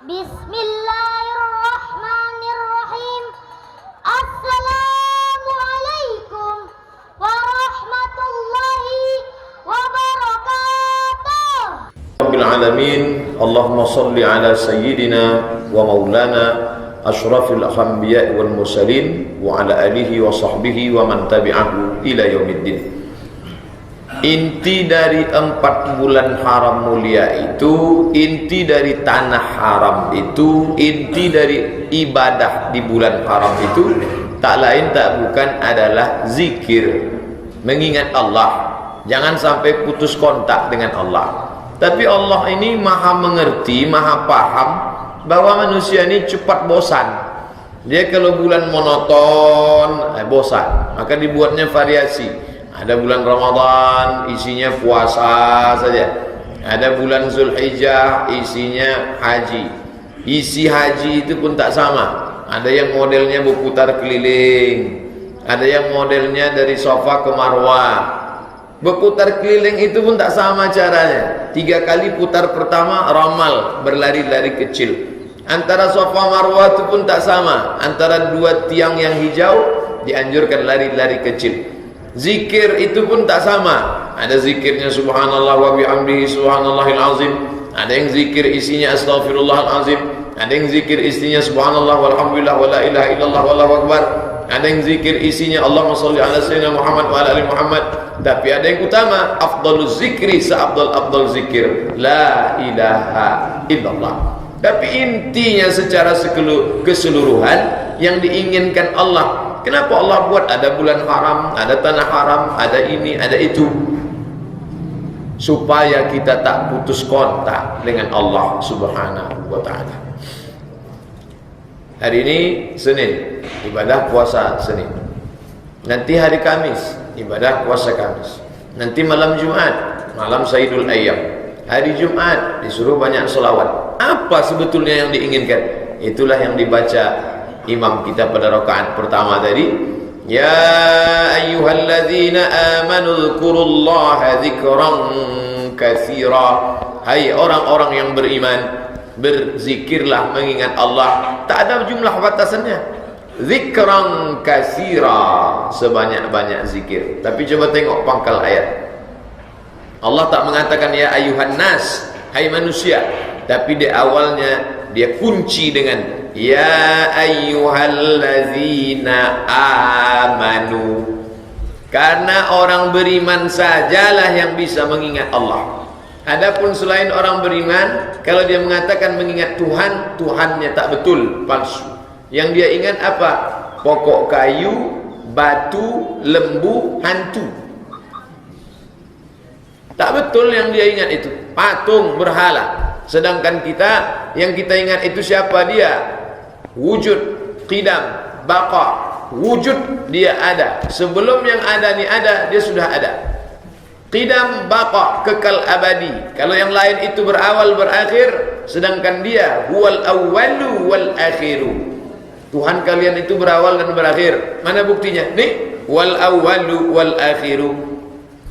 Bismillahirrahmanirrahim. Assalamualaikum warahmatullahi wabarakatuh. Rabbil alamin. Allahumma salli ala sayyidina wa maulana asyrafil anbiya wal mursalin wa ala alihi wa sahbihi wa man tabi'ahu ila yaumiddin. Inti dari 4 bulan haram mulia itu, inti dari tanah haram itu, inti dari ibadah di bulan haram itu tak lain tak bukan adalah zikir, mengingat Allah. Jangan sampai putus kontak dengan Allah. Tapi Allah ini maha mengerti, maha paham bahwa manusia ini cepat bosan. Dia kalau bulan monoton, bosan, maka dibuatnya variasi. Ada bulan Ramadan isinya puasa saja. Ada bulan Zulhijjah isinya haji. Isi haji itu pun tak sama. Ada yang modelnya berputar keliling, ada yang modelnya dari Safa ke Marwah. Berputar keliling itu pun tak sama caranya. 3 kali putar pertama ramal, berlari-lari kecil. Antara Safa Marwah itu pun tak sama. Antara 2 tiang yang hijau dianjurkan lari-lari kecil. Zikir itu pun tak sama. Ada zikirnya subhanallah wa bihamdihi subhanallahil azim. Ada yang zikir isinya astaghfirullahal azim. Ada yang zikir isinya subhanallah walhamdulillah wa la ilaha illallah wallahu akbar. Ada yang zikir isinya Allahumma shalli ala sayyidina Muhammad wa ala ali Muhammad. Tapi ada yang utama, afdaluz zikri seabdal zikir la ilaha illallah. Tapi intinya secara keseluruhan yang diinginkan Allah. Kenapa Allah buat ada bulan haram, ada tanah haram, ada ini, ada itu? Supaya kita tak putus kontak dengan Allah Subhanahu wa ta'ala. Hari ini Senin, ibadah puasa Senin. Nanti hari Kamis, ibadah puasa Kamis. Nanti malam Jumat, malam Sayyidul Ayyam. Hari Jumat disuruh banyak selawat. Apa sebetulnya yang diinginkan? Itulah yang dibaca imam kita pada rakaat pertama tadi. Ya ayyuhalladzina amanu dzkurullaha dzikran katsira. Hai orang-orang yang beriman, berzikirlah mengingat Allah. Tak ada jumlah batasannya. Dzikran katsira, sebanyak-banyak zikir. Tapi coba tengok pangkal ayat. Allah tak mengatakan ya ayyuhan nas, hai manusia, tapi di awalnya dia kunci dengan ya ayyuhallazina amanu. Karena orang beriman sajalah yang bisa mengingat Allah. Adapun selain orang beriman, kalau dia mengatakan mengingat Tuhan, Tuhannya tak betul, palsu. Yang dia ingat apa? Pokok kayu, batu, lembu, hantu. Tak betul yang dia ingat itu, patung, berhala. Sedangkan kita, yang kita ingat itu siapa dia? Wujud, qidam, baqa. Wujud dia ada. Sebelum yang ada ni ada, dia sudah ada. Qidam, baqa, kekal abadi. Kalau yang lain itu berawal berakhir, sedangkan dia huwal awwalu wal akhiru. Tuhan kalian itu berawal dan berakhir. Mana buktinya? Nih, wal awwalu wal akhiru.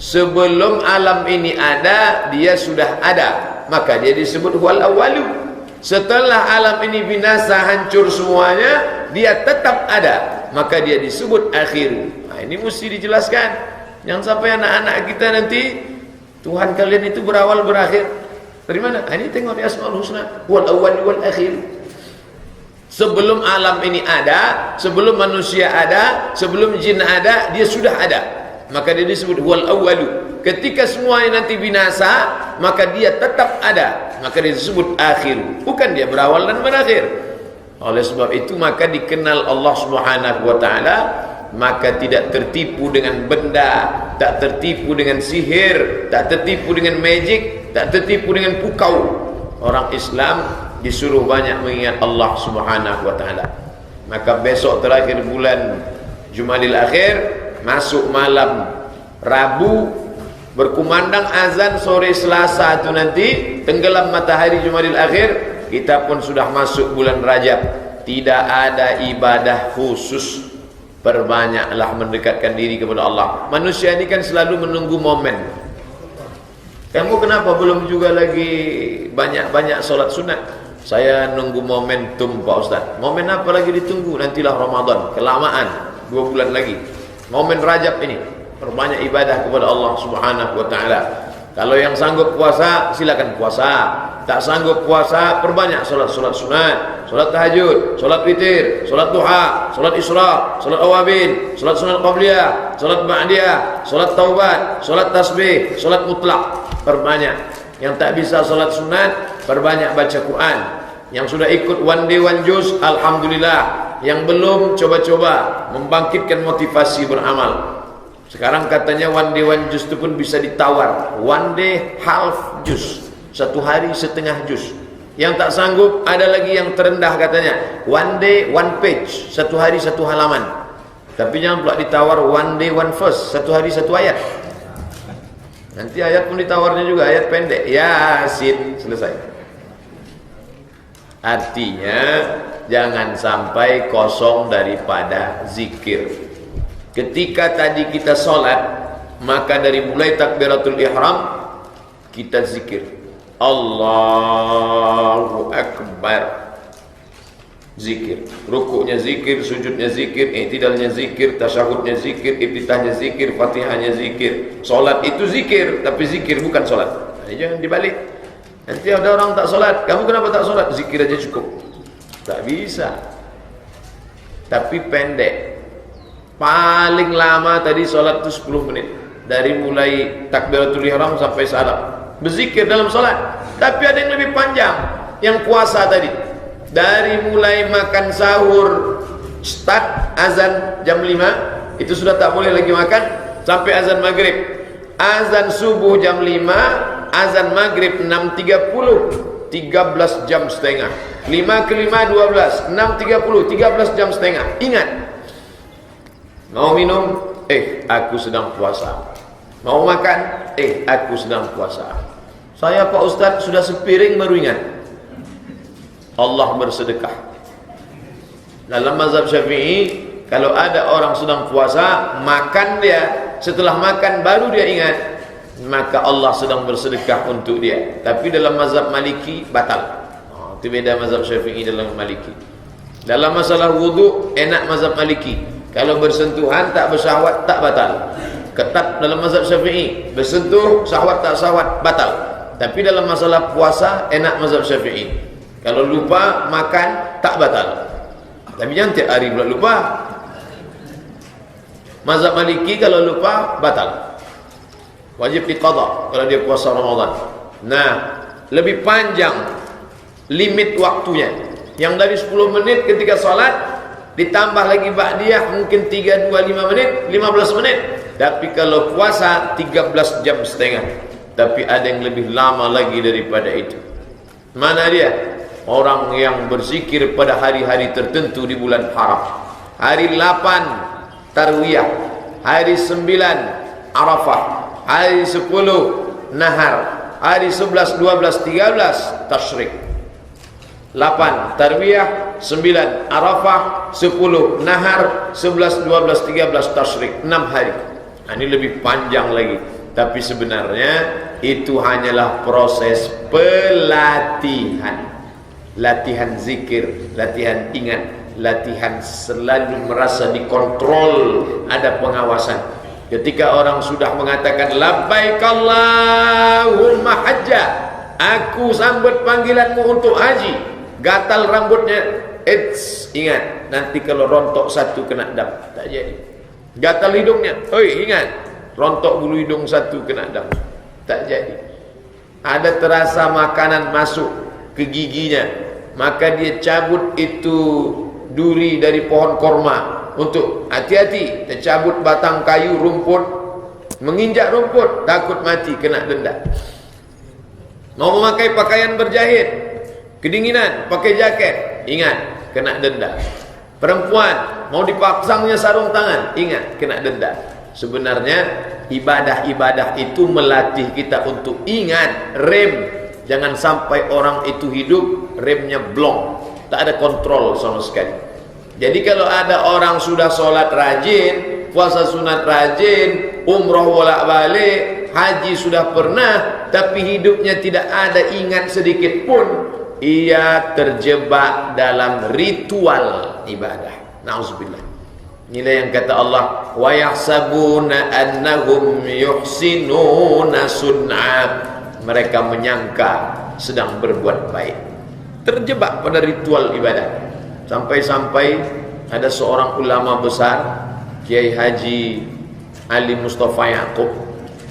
Sebelum alam ini ada, dia sudah ada. Maka dia disebut wal awwalu. Setelah alam ini binasa, hancur semuanya, dia tetap ada. Maka dia disebut akhiru. Nah, ini mesti dijelaskan. Jangan sampai anak-anak kita nanti, Tuhan kalian itu berawal berakhir. Dari mana? Ini tengok di Asmaul Husna. Wal awwalu wal akhiru. Sebelum alam ini ada, sebelum manusia ada, sebelum jin ada, dia sudah ada. Maka dia disebut wal awwalu. Ketika semuanya nanti binasa, maka dia tetap ada. Maka dia disebut akhiru. Bukan dia berawal dan berakhir. Oleh sebab itu maka dikenal Allah Subhanahu wa ta'ala. Maka tidak tertipu dengan benda, tak tertipu dengan sihir, tak tertipu dengan magic, tak tertipu dengan pukau. Orang Islam disuruh banyak mengingat Allah Subhanahu wa ta'ala. Maka besok terakhir bulan Jumadil Akhir, masuk malam Rabu, berkumandang azan sore Selasa itu nanti, tenggelam matahari Jumadil Akhir, kita pun sudah masuk bulan Rajab. Tidak ada ibadah khusus. Perbanyaklah mendekatkan diri kepada Allah. Manusia ini kan selalu menunggu momen. Kamu kenapa belum juga lagi banyak-banyak solat sunat? Saya nunggu momentum Pak Ustaz. Momen apa lagi ditunggu? Nantilah Ramadan, kelamaan 2 bulan lagi. Momen Rajab ini, perbanyak ibadah kepada Allah Subhanahu wa taala. Kalau yang sanggup puasa, silakan puasa. Tak sanggup puasa, perbanyak solat-solat sunat, solat tahajud, solat witir, solat duha, solat isra, solat awabin, solat sunat qabliyah, solat ba'diyah, solat taubat, solat tasbih, solat mutlak. Perbanyak. Yang tak bisa solat sunat, perbanyak baca Quran. Yang sudah ikut one day one juz, alhamdulillah. Yang belum, coba-coba membangkitkan motivasi beramal. Sekarang katanya one day one juz itu pun bisa ditawar. One day half juz, 1 hari setengah juz. Yang tak sanggup, ada lagi yang terendah katanya, one day one page, 1 hari 1 halaman. Tapi jangan pula ditawar one day one verse, 1 hari 1 ayat. Nanti ayat pun ditawarnya juga ayat pendek, Yasin, selesai. Artinya jangan sampai kosong daripada zikir. Ketika tadi kita sholat, maka dari mulai takbiratul ihram kita zikir, Allahu Akbar, zikir. Rukuknya zikir, sujudnya zikir, i'tidalnya zikir, tasyahudnya zikir, iftitahnya zikir, fatihahnya zikir. Sholat itu zikir, tapi zikir bukan sholat. Nah, jangan dibalik. Nanti ada orang tak sholat, kamu kenapa tak sholat? Zikir aja cukup. Tak bisa. Tapi pendek. Paling lama tadi sholat itu 10 menit. Dari mulai takbiratul ihram sampai salam. Berzikir dalam sholat. Tapi ada yang lebih panjang. Yang puasa tadi. Dari mulai makan sahur, start azan jam 5. Itu sudah tak boleh lagi makan. Sampai azan maghrib. Azan subuh jam 5. Azan maghrib 6.30. 13 jam setengah. 5 ke 5 12. 6.30 13 jam setengah. Ingat. Mau minum, aku sedang puasa. Mau makan, aku sedang puasa. Saya Pak Ustaz sudah sepiring baru ingat. Allah bersedekah. Dalam mazhab Syafi'i, kalau ada orang sedang puasa, makan dia, setelah makan baru dia ingat, maka Allah sedang bersedekah untuk dia. Tapi dalam mazhab Maliki batal. Itu beda mazhab Syafi'i dalam Maliki. Dalam masalah wudu, enak mazhab Maliki. Kalau bersentuhan tak bersyahwat tak batal. Ketat dalam mazhab Syafi'i. Bersentuh syahwat tak syahwat batal. Tapi dalam masalah puasa enak mazhab Syafi'i. Kalau lupa makan tak batal. Tapi jangan tiap hari pula lupa. Mazhab Maliki kalau lupa batal. Wajib diqadha kalau dia puasa Ramadan. Nah, lebih panjang limit waktunya. Yang dari 10 menit ketika salat ditambah lagi ba'diyah mungkin 3, 2, 5 menit 15 menit. Tapi kalau puasa 13 jam setengah. Tapi ada yang lebih lama lagi daripada itu. Mana dia? Orang yang berzikir pada hari-hari tertentu di bulan haram. Hari 8 Tarwiyah, hari 9 Arafah, hari 10 Nahar, hari 11, 12, 13 Tasyrik. 8 Tarwiyah, 9 Arafah, 10 Nahar, 11, 12, 13 Tasyrik. 6 hari. Ini lebih panjang lagi. Tapi sebenarnya itu hanyalah proses pelatihan. Latihan zikir, latihan ingat, latihan selalu merasa dikontrol, ada pengawasan. Ketika orang sudah mengatakan labbaik Allahumma hajja, aku sambut panggilanmu untuk haji, gatal rambutnya, ingat, nanti kalau rontok satu kena dam, tak jadi. Gatal hidungnya, ingat, rontok bulu hidung satu kena dam, tak jadi. Ada terasa makanan masuk ke giginya, maka dia cabut itu duri dari pohon korma. Untuk hati-hati, dia cabut batang kayu, rumput, menginjak rumput, takut mati, kena denda. Mau memakai pakaian berjahit, kedinginan, pakai jaket, ingat, kena denda. Perempuan mau dipasangnya sarung tangan, ingat, kena denda. Sebenarnya ibadah-ibadah itu melatih kita untuk ingat rem. Jangan sampai orang itu hidup remnya blong, tak ada kontrol sama sekali. Jadi kalau ada orang sudah sholat rajin, puasa sunat rajin, umroh bolak-balik, haji sudah pernah, tapi hidupnya tidak ada ingat sedikit pun, ia terjebak dalam ritual ibadah. Nauzubillah. Inilah yang kata Allah, wa yahsabuna annahum yuhsinuna sun'a. Mereka menyangka sedang berbuat baik. Terjebak pada ritual ibadah. Sampai-sampai ada seorang ulama besar, Kiai Haji Ali Mustafa Yaakob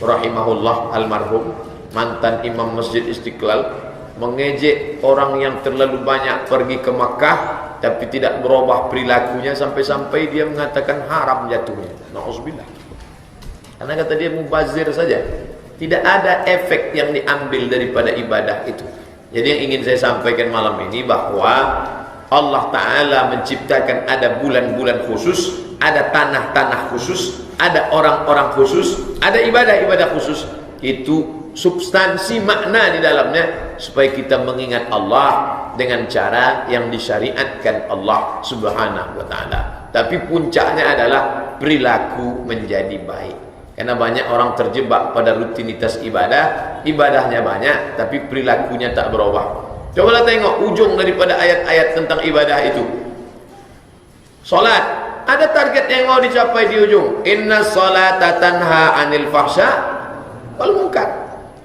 rahimahullah almarhum, mantan imam Masjid Istiqlal, mengejek orang yang terlalu banyak pergi ke Makkah tapi tidak berubah perilakunya, sampai-sampai dia mengatakan haram jatuhnya. Nauzubillah. Karena kata dia mubazir saja, tidak ada efek yang diambil daripada ibadah itu. Jadi yang ingin saya sampaikan malam ini bahwa Allah Ta'ala menciptakan ada bulan-bulan khusus, ada tanah-tanah khusus, ada orang-orang khusus, ada ibadah-ibadah khusus. Itu substansi makna di dalamnya supaya kita mengingat Allah dengan cara yang disyariatkan Allah Subhanahu wa Ta'ala. Tapi puncaknya adalah perilaku menjadi baik. Karena banyak orang terjebak pada rutinitas ibadah, ibadahnya banyak tapi perilakunya tak berubah. Cobalah tengok ujung daripada ayat-ayat tentang ibadah itu. Salat, ada target yang mau dicapai di ujung. Inna salata tanha anil fahsya wal munkar.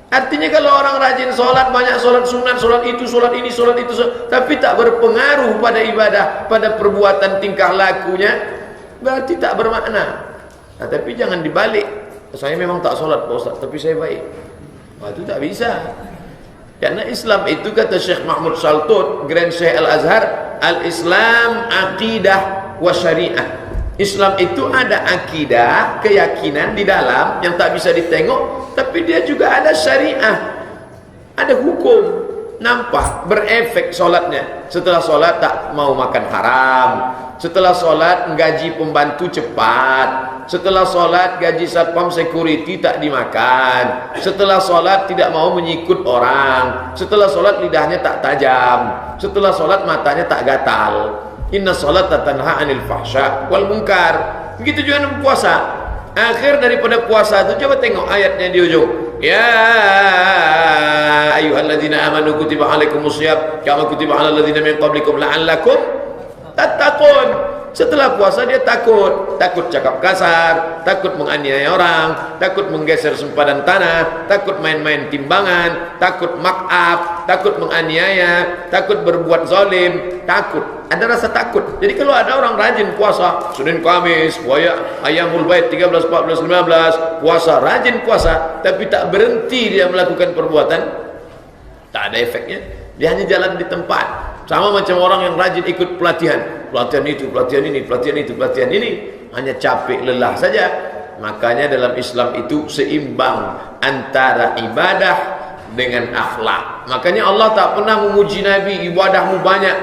Artinya kalau orang rajin salat, banyak salat sunat, salat itu, salat ini, salat itu, tapi tak berpengaruh pada ibadah, pada perbuatan tingkah lakunya, berarti tak bermakna. Nah, tapi jangan dibalik. Saya memang tak salat Pak Ustaz, tapi saya baik. Wah, itu tak bisa. Karena Islam itu, kata Syekh Mahmud Saltut, Grand Syekh Al-Azhar, Al-Islam aqidah wa syariah. Islam itu ada akidah, keyakinan di dalam yang tak bisa ditengok, tapi dia juga ada syariah, ada hukum. Nampak berefek solatnya. Setelah solat tak mau makan haram, setelah solat gaji pembantu cepat, setelah solat gaji satpam security tak dimakan, setelah solat tidak mau menyikut orang, setelah solat lidahnya tak tajam, setelah solat matanya tak gatal. Inna salata tanha anil fahsya wal munkar. Begitu juga dengan puasa. Akhir daripada puasa itu, coba tengok ayatnya di ujung. Ya ayyuhalladzina amanu kutiba alaikumusiyam kama kutiba alal ladzina min qablikum la'allakum tattaqun. Setelah puasa dia takut cakap kasar, takut menganiaya orang, takut menggeser sempadan tanah, takut main-main timbangan, takut mak'ab, takut menganiaya, takut berbuat zalim, takut. Ada rasa takut. Jadi kalau ada orang rajin puasa, Senin Kamis, Ayamul Bait 13, 14, 15, puasa, rajin puasa, tapi tak berhenti dia melakukan perbuatan, tak ada efeknya. Dia hanya jalan di tempat. Sama macam orang yang rajin ikut pelatihan itu, pelatihan ini, pelatihan itu, pelatihan ini, hanya capek lelah saja. Makanya dalam Islam itu seimbang antara ibadah dengan akhlak. Makanya Allah tak pernah memuji Nabi, ibadahmu banyak.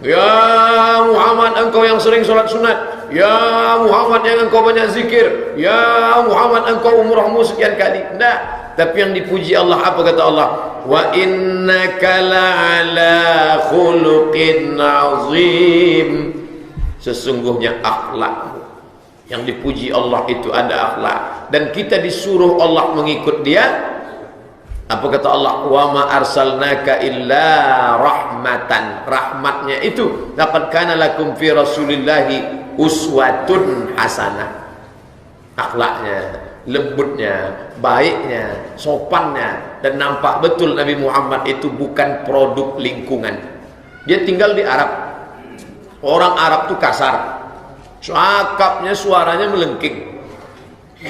Ya Muhammad, engkau yang sering salat sunat. Ya Muhammad, yang engkau banyak zikir. Ya Muhammad, engkau umrahmu sekian kali. Tidak. Tapi yang dipuji Allah apa kata Allah? Wa innaka la'ala khuluqin azim. Sesungguhnya akhlakmu. Yang dipuji Allah itu ada akhlak. Dan kita disuruh Allah mengikut dia. Apa kata Allah? Wa ma arsalnaka illa rahmatan. Rahmatnya itu, laqad kana lakum fi rasulillahi uswatun hasanah. Akhlaknya, lembutnya, baiknya, sopannya, dan nampak betul Nabi Muhammad itu bukan produk lingkungan. Dia tinggal di Arab. Orang Arab itu kasar, cakapnya, suaranya melengking.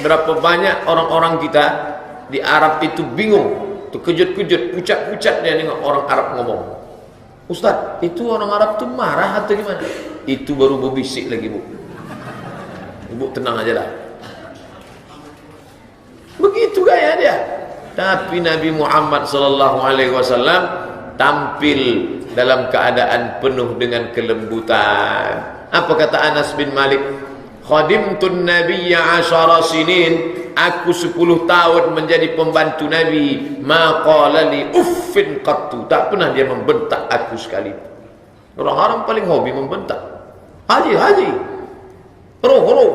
Berapa banyak orang-orang kita di Arab itu bingung, terkejut-kejut, pucat-pucat dia nengok orang Arab ngomong. Ustaz, itu orang Arab tuh marah atau gimana? Itu baru berbisik lagi, Bu. Ibu tenang aja lah. Begitu gaya dia. Tapi Nabi Muhammad SAW tampil dalam keadaan penuh dengan kelembutan. Apa kata Anas bin Malik? Khadimtun nabiyya 10 sinin. Aku 10 tahun menjadi pembantu Nabi. Ma qala li uffin qattu. Tak pernah dia membentak aku sekali. Orang-orang paling hobi membentak. Haji, haji. Roh.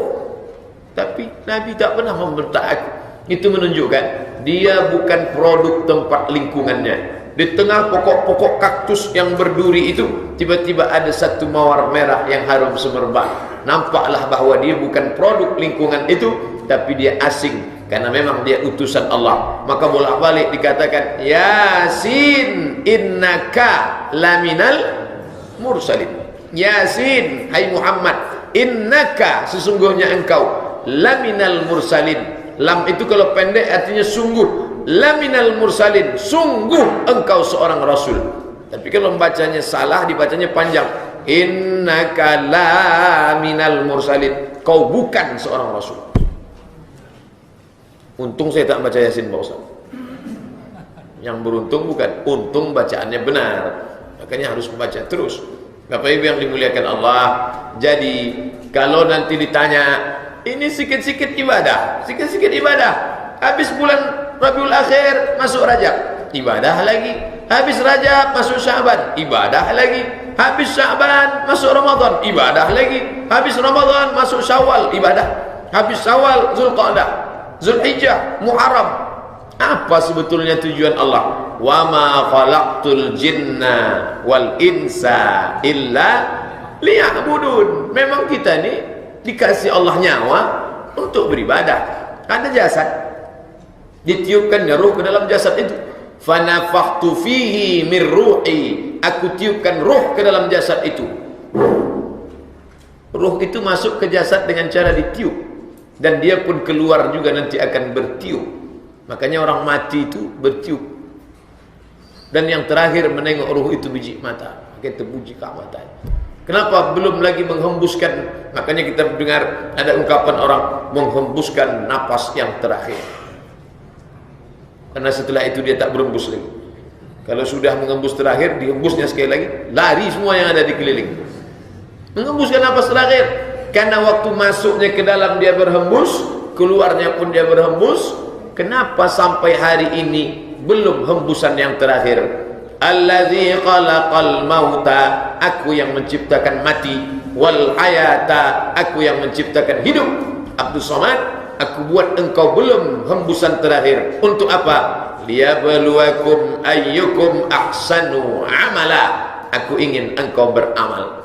Tapi Nabi tak pernah membentak aku. Itu menunjukkan dia bukan produk tempat lingkungannya. Di tengah pokok-pokok kaktus yang berduri itu, tiba-tiba ada satu mawar merah yang harum semerbak. Nampaklah bahwa dia bukan produk lingkungan itu, tapi dia asing, karena memang dia utusan Allah. Maka bolak-balik dikatakan, Yasin innaka laminal mursalin. Yasin, hai Muhammad, innaka, sesungguhnya engkau, laminal mursalin. Lam itu kalau pendek artinya sungguh. Laminal mursalin, sungguh engkau seorang rasul. Tapi kalau membacanya salah, dibacanya panjang. Innaka laminal mursalin, kau bukan seorang rasul. Untung saya tak baca Yasin, Pak Ustaz. Yang beruntung bukan, untung bacaannya benar. Makanya harus membaca terus. Bapak Ibu yang dimuliakan Allah. Jadi kalau nanti ditanya, ini sikit-sikit ibadah, sikit-sikit ibadah. Habis bulan Rabiul Akhir masuk Rajab, ibadah lagi. Habis Rajab masuk Sya'ban, ibadah lagi. Habis Sya'ban masuk Ramadan, ibadah lagi. Habis Ramadan masuk Syawal, ibadah. Habis Syawal Zulqa'dah, Zulhijjah, Muharram. Apa sebetulnya tujuan Allah? Wa ma khalaqtul jinna wal insa illa liya'budun. Memang kita ni dikasih Allah nyawa untuk beribadah. Ada jasad, ditiupkannya ruh ke dalam jasad itu. Fanafakhtu fihi min ruhi, aku tiupkan ruh ke dalam jasad itu. Ruh itu masuk ke jasad dengan cara ditiup, dan dia pun keluar juga nanti akan bertiup. Makanya orang mati itu bertiup. Dan yang terakhir menengok ruh itu biji mata, pakai tebuji ke mata. Kenapa belum lagi menghembuskan? Makanya kita dengar ada ungkapan orang menghembuskan napas yang terakhir. Karena setelah itu dia tak berembus lagi. Kalau sudah menghembus terakhir, dihembusnya sekali lagi, lari semua yang ada di keliling. Menghembuskan napas terakhir. Karena waktu masuknya ke dalam dia berhembus, keluarnya pun dia berhembus. Kenapa sampai hari ini belum hembusan yang terakhir? Allazi khalaqal mauta, aku yang menciptakan mati, wal hayata, aku yang menciptakan hidup. Abdus Somad, aku buat engkau belum hembusan terakhir. Untuk apa? Liyabluwakum ayyukum ahsanu amala. Aku ingin engkau beramal.